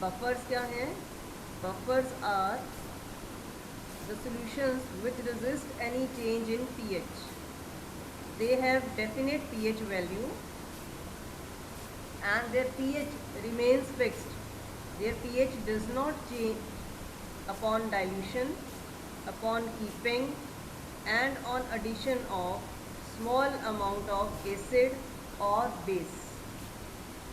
buffers क्या हैं? Buffers are the solutions which resist any change in pH. They have definite pH value and their pH remains fixed. Their pH does not change upon dilution, upon keeping, and on addition of small amount of acid or base.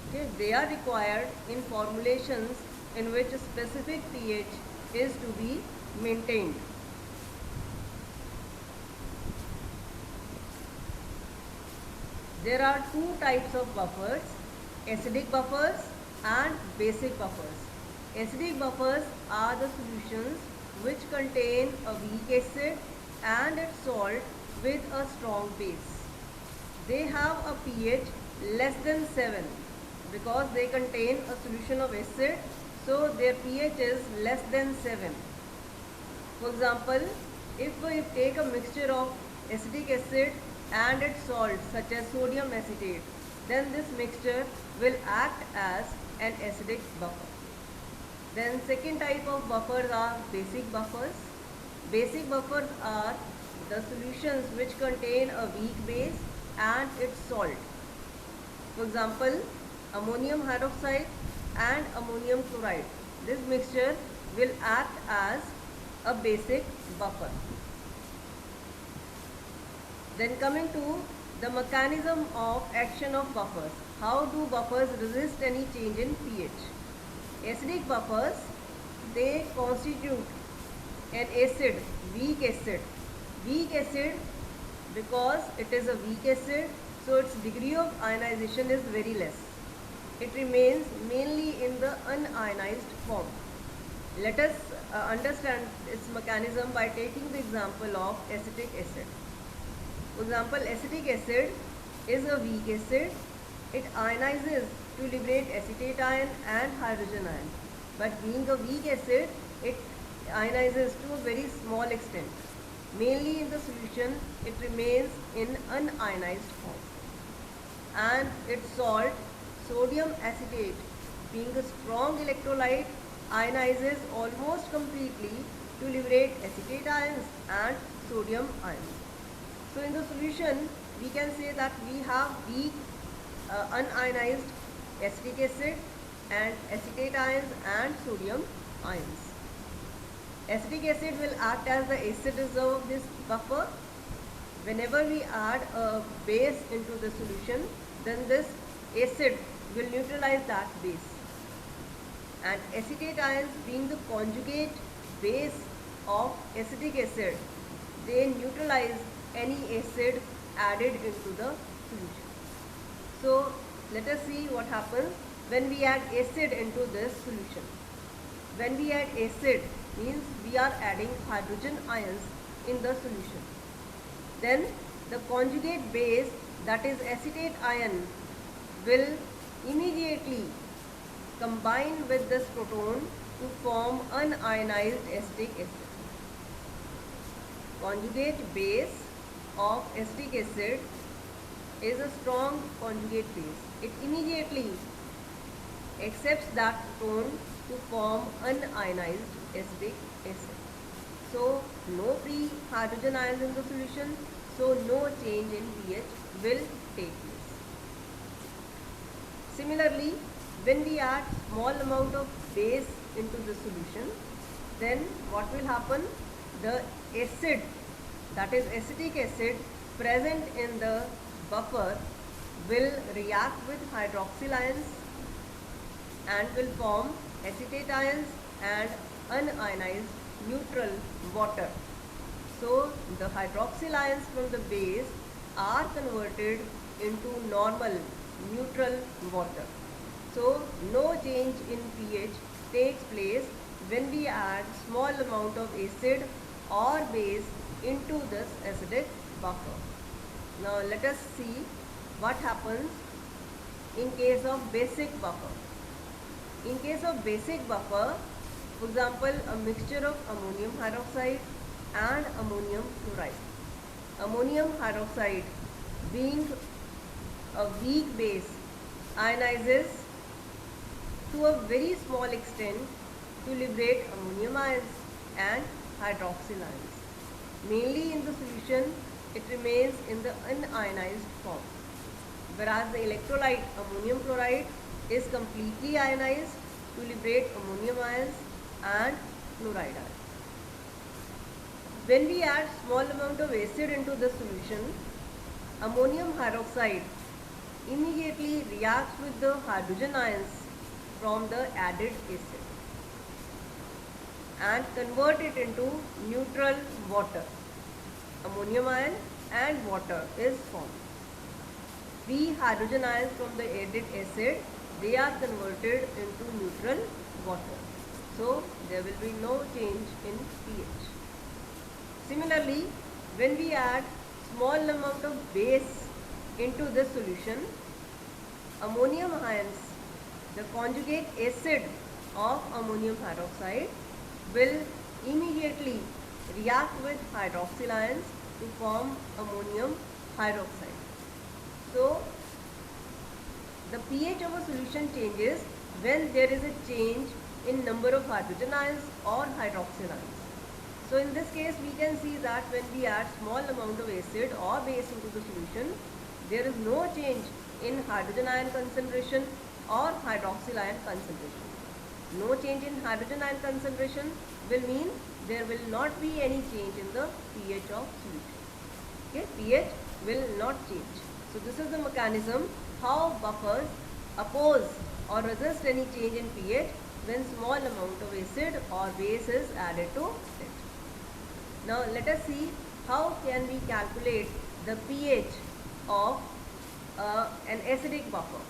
Okay, they are required in formulations in which a specific pH is to be maintained. There are two types of buffers, acidic buffers and basic buffers. Acidic buffers are the solutions which contain a weak acid and its salt with a strong base. They have a pH less than 7 because they contain a solution of acid, so their pH is less than 7. For example, if we take a mixture of acetic acid and its salt such as sodium acetate, then this mixture will act as an acidic buffer. Then second type of buffers are basic buffers. Basic buffers are the solutions which contain a weak base and its salt. For example, ammonium hydroxide and ammonium chloride. This mixture will act as a basic buffer. Then coming to the mechanism of action of buffers. How do buffers resist any change in pH? Acidic buffers, they constitute an acid, weak acid. Weak acid because it is a weak acid, so its degree of ionization is very less. It remains mainly in the unionized form. Let us understand its mechanism by taking the example of acetic acid. For example, acetic acid is a weak acid. It ionizes to liberate acetate ion and hydrogen ion. But being a weak acid, it ionizes to a very small extent. Mainly in the solution, it remains in unionized form. And its salt, sodium acetate, being a strong electrolyte, ionizes almost completely to liberate acetate ions and sodium ions. So in the solution, we can say that we have weak unionized acetic acid and acetate ions and sodium ions. Acetic acid will act as the acid reserve of this buffer. Whenever we add a base into the solution, then this acid will neutralize that base. And acetate ions, being the conjugate base of acetic acid, they neutralize any acid added into the solution. So let us see what happens when we add acid into this solution. When we add acid, means we are adding hydrogen ions in the solution. Then the conjugate base, that is acetate ion, will immediately combine with this proton to form unionized acetic acid. Conjugate base of acetic acid is a strong conjugate base. It immediately accepts that proton to form unionized acetic acid. So no free hydrogen ions in the solution, so no change in pH will take place. Similarly, when we add small amount of base into the solution, then what will happen? The acid, that is acetic acid, present in the buffer will react with hydroxyl ions and will form acetate ions and unionized neutral water. So the hydroxyl ions from the base are converted into normal neutral water. So no change in pH takes place when we add small amount of acid or base into this acidic buffer. Now let us see what happens in case of basic buffer. In case of basic buffer, for example, a mixture of ammonium hydroxide and ammonium chloride. Ammonium hydroxide, being a weak base, ionizes to a very small extent to liberate ammonium ions and hydroxyl ions. Mainly in the solution, it remains in the unionized form, whereas the electrolyte ammonium chloride is completely ionized to liberate ammonium ions and chloride ions. When we add small amount of acid into the solution, ammonium hydroxide immediately reacts with the hydrogen ions from the added acid and convert it into neutral water. Ammonium ion and water is formed. Free hydrogen ions from the added acid, they are converted into neutral water. So there will be no change in pH. Similarly, when we add small amount of base into the solution, ammonium ions, the conjugate acid of ammonium hydroxide, will immediately react with hydroxyl ions to form ammonium hydroxide. So the pH of a solution changes when there is a change in number of hydrogen ions or hydroxyl ions. So in this case, we can see that when we add small amount of acid or base into the solution, there is no change in hydrogen ion concentration or hydroxyl ion concentration. No change in hydrogen ion concentration will mean there will not be any change in the pH of solution. Okay, pH will not change. So this is the mechanism how buffers oppose or resist any change in pH when small amount of acid or base is added to it. Now let us see how can we calculate the pH of an acidic buffer.